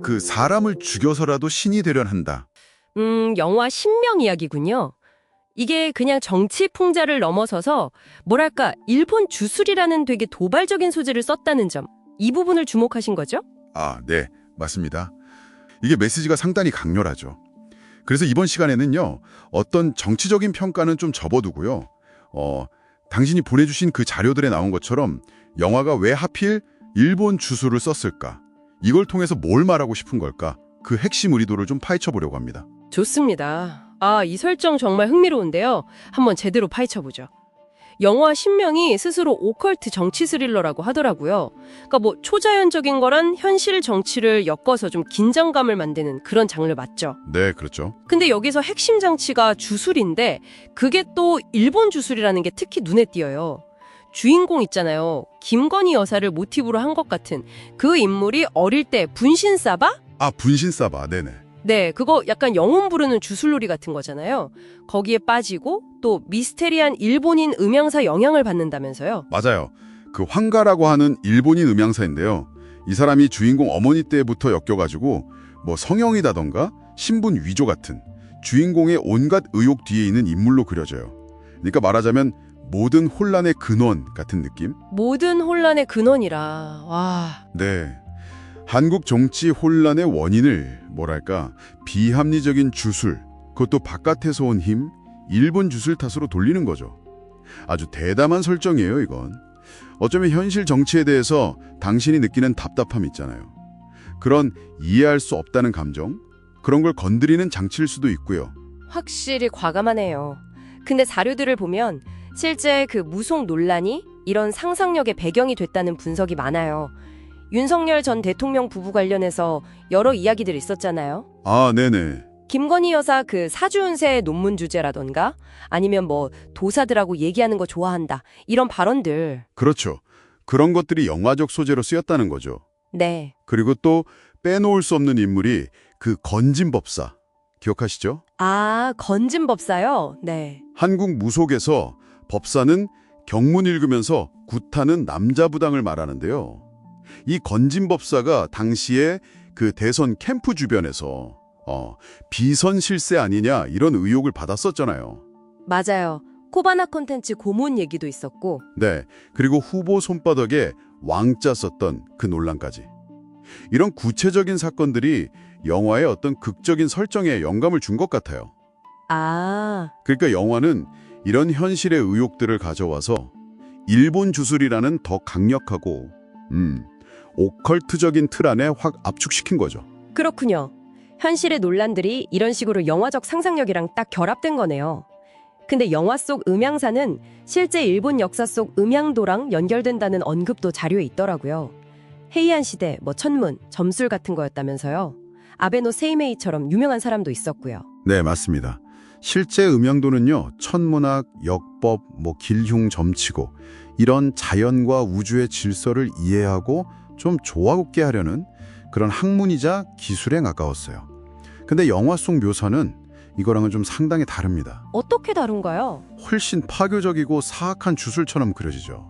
그 사람을 죽여서라도 신이 되려 한다. 영화 신명 이야기군요. 이게 그냥 정치 풍자를 넘어서서 뭐랄까 일본 주술이라는 되게 도발적인 소재를 썼다는 점. 이 부분을 주목하신 거죠? 아, 네, 맞습니다. 이게 메시지가 상당히 강렬하죠. 그래서 이번 시간에는요, 어떤 정치적인 평가는 좀 접어두고요. 당신이 보내주신 그 자료들에 나온 것처럼 영화가 왜 하필 일본 주술을 썼을까? 이걸 통해서 뭘 말하고 싶은 걸까? 그 핵심 의도를 좀 파헤쳐 보려고 합니다. 좋습니다. 이 설정 정말 흥미로운데요. 한번 제대로 파헤쳐보죠. 영화 신명이 스스로 오컬트 정치 스릴러라고 하더라고요. 그러니까 뭐 초자연적인 거란 현실 정치를 엮어서 좀 긴장감을 만드는 그런 장르 맞죠? 네, 그렇죠. 근데 여기서 핵심 장치가 주술인데 그게 또 일본 주술이라는 게 특히 눈에 띄어요. 주인공 있잖아요. 김건희 여사를 모티브로 한 것 같은 그 인물이 어릴 때 분신사바? 아, 분신사바, 네네. 네, 그거 약간 영혼 부르는 주술놀이 같은 거잖아요. 거기에 빠지고 또 미스테리한 일본인 음향사 영향을 받는다면서요. 맞아요. 그 황가라고 하는 일본인 음향사인데요. 이 사람이 주인공 어머니 때부터 엮여가지고 뭐 성형이다던가 신분 위조 같은 주인공의 온갖 의혹 뒤에 있는 인물로 그려져요. 그러니까 말하자면 모든 혼란의 근원 같은 느낌? 모든 혼란의 근원이라. 와. 네. 한국 정치 혼란의 원인을 뭐랄까 비합리적인 주술, 그것도 바깥에서 온 힘, 일본 주술 탓으로 돌리는 거죠. 아주 대담한 설정이에요, 이건. 어쩌면 현실 정치에 대해서 당신이 느끼는 답답함 있잖아요. 그런 이해할 수 없다는 감정, 그런 걸 건드리는 장치일 수도 있고요. 확실히 과감하네요. 근데 자료들을 보면 실제 그 무속 논란이 이런 상상력의 배경이 됐다는 분석이 많아요. 윤석열 전 대통령 부부 관련해서 여러 이야기들이 있었잖아요. 아, 네네. 김건희 여사 그 사주운세 논문 주제라던가 아니면 뭐 도사들하고 얘기하는 거 좋아한다 이런 발언들. 그렇죠. 그런 것들이 영화적 소재로 쓰였다는 거죠. 네. 그리고 또 빼놓을 수 없는 인물이 그 건진법사. 기억하시죠? 아, 건진법사요? 네. 한국 무속에서 법사는 경문 읽으면서 굿하는 남자부당을 말하는데요. 이 건진법사가 당시에 그 대선 캠프 주변에서 비선 실세 아니냐 이런 의혹을 받았었잖아요. 맞아요. 코바나 콘텐츠 고문 얘기도 있었고. 네, 그리고 후보 손바닥에 왕자 썼던 그 논란까지. 이런 구체적인 사건들이 영화의 어떤 극적인 설정에 영감을 준 것 같아요. 아, 그러니까 영화는 이런 현실의 의혹들을 가져와서 일본 주술이라는 더 강력하고 오컬트적인 틀 안에 확 압축시킨 거죠. 그렇군요. 현실의 논란들이 이런 식으로 영화적 상상력이랑 딱 결합된 거네요. 근데 영화 속 음향사는 실제 일본 역사 속 음향도랑 연결된다는 언급도 자료에 있더라고요. 헤이안 시대, 천문, 점술 같은 거였다면서요. 아베노 세이메이처럼 유명한 사람도 있었고요. 네, 맞습니다. 실제 음향도는요, 천문학, 역법, 길흉, 점치고 이런 자연과 우주의 질서를 이해하고 좀 조화롭게 하려는 그런 학문이자 기술에 가까웠어요. 근데 영화 속 묘사는 이거랑은 좀 상당히 다릅니다. 어떻게 다른가요? 훨씬 파괴적이고 사악한 주술처럼 그려지죠.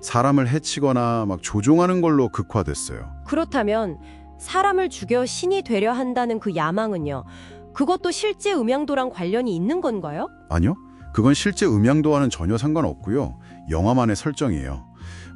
사람을 해치거나 조종하는 걸로 극화됐어요. 그렇다면 사람을 죽여 신이 되려 한다는 그 야망은요? 그것도 실제 음향도랑 관련이 있는 건가요? 아니요. 그건 실제 음향도와는 전혀 상관없고요. 영화만의 설정이에요.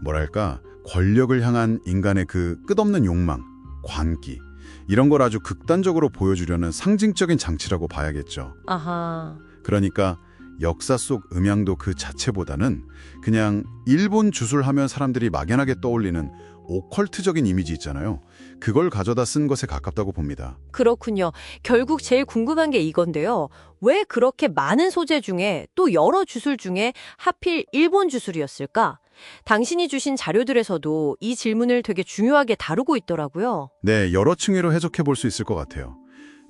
뭐랄까, 권력을 향한 인간의 그 끝없는 욕망, 관기, 이런 걸 아주 극단적으로 보여주려는 상징적인 장치라고 봐야겠죠. 아하. 그러니까 역사 속 음향도 그 자체보다는 그냥 일본 주술하면 사람들이 막연하게 떠올리는 오컬트적인 이미지 있잖아요. 그걸 가져다 쓴 것에 가깝다고 봅니다. 그렇군요. 결국 제일 궁금한 게 이건데요. 왜 그렇게 많은 소재 중에 또 여러 주술 중에 하필 일본 주술이었을까? 당신이 주신 자료들에서도 이 질문을 되게 중요하게 다루고 있더라고요. 네, 여러 층위로 해석해 볼 수 있을 것 같아요.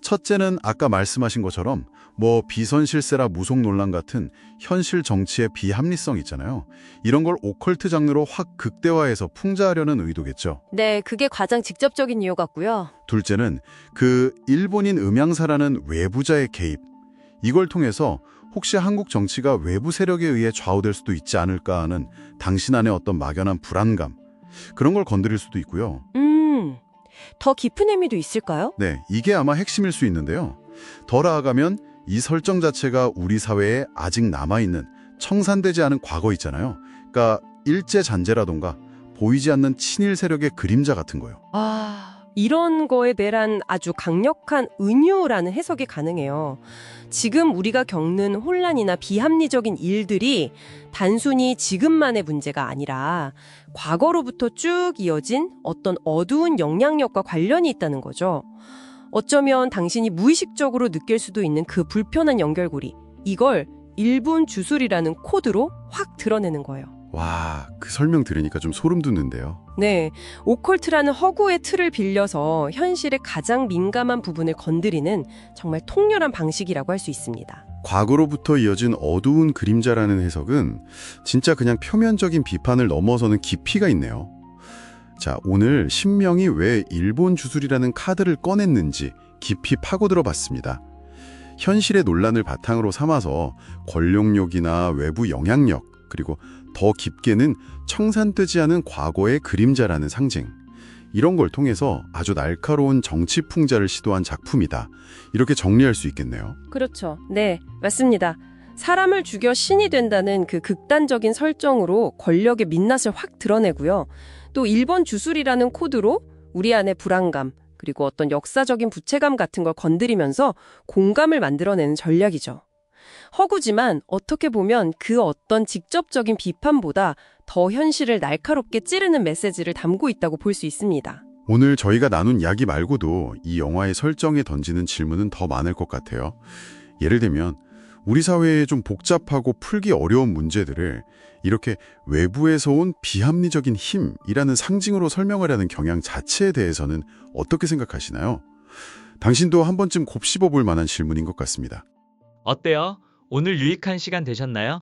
첫째는 아까 말씀하신 것처럼 비선 실세라 무속 논란 같은 현실 정치의 비합리성 있잖아요. 이런 걸 오컬트 장르로 확 극대화해서 풍자하려는 의도겠죠. 네, 그게 가장 직접적인 이유 같고요. 둘째는 그 일본인 음향사라는 외부자의 개입. 이걸 통해서 혹시 한국 정치가 외부 세력에 의해 좌우될 수도 있지 않을까 하는 당신 안의 어떤 막연한 불안감. 그런 걸 건드릴 수도 있고요. 더 깊은 의미도 있을까요? 네, 이게 아마 핵심일 수 있는데요. 더 나아가면 이 설정 자체가 우리 사회에 아직 남아있는 청산되지 않은 과거 있잖아요. 그러니까 일제잔재라던가 보이지 않는 친일 세력의 그림자 같은 거요. 이런 거에 대한 아주 강력한 은유라는 해석이 가능해요. 지금 우리가 겪는 혼란이나 비합리적인 일들이 단순히 지금만의 문제가 아니라 과거로부터 쭉 이어진 어떤 어두운 영향력과 관련이 있다는 거죠. 어쩌면 당신이 무의식적으로 느낄 수도 있는 그 불편한 연결고리, 이걸 일본 주술이라는 코드로 확 드러내는 거예요. 와, 그 설명 들으니까 좀 소름 돋는데요. 네, 오컬트라는 허구의 틀을 빌려서 현실의 가장 민감한 부분을 건드리는 정말 통렬한 방식이라고 할 수 있습니다. 과거로부터 이어진 어두운 그림자라는 해석은 진짜 그냥 표면적인 비판을 넘어서는 깊이가 있네요. 자, 오늘 신명이 왜 일본 주술이라는 카드를 꺼냈는지 깊이 파고들어 봤습니다. 현실의 논란을 바탕으로 삼아서 권력욕이나 외부 영향력, 그리고 더 깊게는 청산되지 않은 과거의 그림자라는 상징, 이런 걸 통해서 아주 날카로운 정치 풍자를 시도한 작품이다. 이렇게 정리할 수 있겠네요. 그렇죠. 네, 맞습니다. 사람을 죽여 신이 된다는 그 극단적인 설정으로 권력의 민낯을 확 드러내고요. 또 일본 주술이라는 코드로 우리 안의 불안감, 그리고 어떤 역사적인 부채감 같은 걸 건드리면서 공감을 만들어내는 전략이죠. 허구지만 어떻게 보면 그 어떤 직접적인 비판보다 더 현실을 날카롭게 찌르는 메시지를 담고 있다고 볼 수 있습니다. 오늘 저희가 나눈 이야기 말고도 이 영화의 설정에 던지는 질문은 더 많을 것 같아요. 예를 들면 우리 사회의 좀 복잡하고 풀기 어려운 문제들을 이렇게 외부에서 온 비합리적인 힘이라는 상징으로 설명하려는 경향 자체에 대해서는 어떻게 생각하시나요? 당신도 한 번쯤 곱씹어 볼 만한 질문인 것 같습니다. 어때요? 오늘 유익한 시간 되셨나요?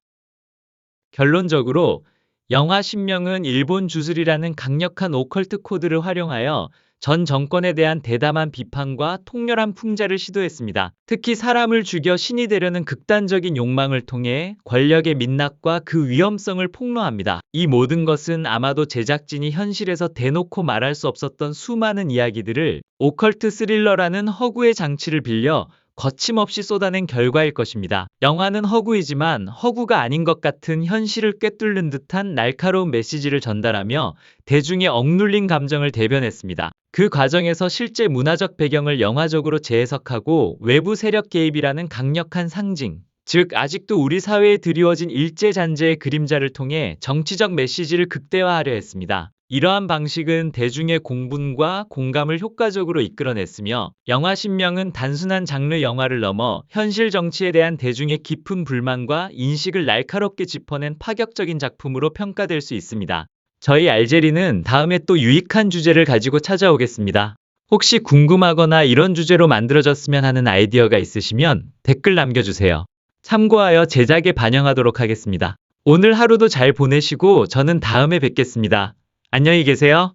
결론적으로 영화 신명은 일본 주술이라는 강력한 오컬트 코드를 활용하여 전 정권에 대한 대담한 비판과 통렬한 풍자를 시도했습니다. 특히 사람을 죽여 신이 되려는 극단적인 욕망을 통해 권력의 민낯과 그 위험성을 폭로합니다. 이 모든 것은 아마도 제작진이 현실에서 대놓고 말할 수 없었던 수많은 이야기들을 오컬트 스릴러라는 허구의 장치를 빌려 거침없이 쏟아낸 결과일 것입니다. 영화는 허구이지만 허구가 아닌 것 같은 현실을 꿰뚫는 듯한 날카로운 메시지를 전달하며 대중의 억눌린 감정을 대변했습니다. 그 과정에서 실제 문화적 배경을 영화적으로 재해석하고 외부 세력 개입이라는 강력한 상징, 즉 아직도 우리 사회에 드리워진 일제잔재의 그림자를 통해 정치적 메시지를 극대화하려 했습니다. 이러한 방식은 대중의 공분과 공감을 효과적으로 이끌어냈으며 영화 신명은 단순한 장르 영화를 넘어 현실 정치에 대한 대중의 깊은 불만과 인식을 날카롭게 짚어낸 파격적인 작품으로 평가될 수 있습니다. 저희 알제리는 다음에 또 유익한 주제를 가지고 찾아오겠습니다. 혹시 궁금하거나 이런 주제로 만들어졌으면 하는 아이디어가 있으시면 댓글 남겨주세요. 참고하여 제작에 반영하도록 하겠습니다. 오늘 하루도 잘 보내시고 저는 다음에 뵙겠습니다. 안녕히 계세요.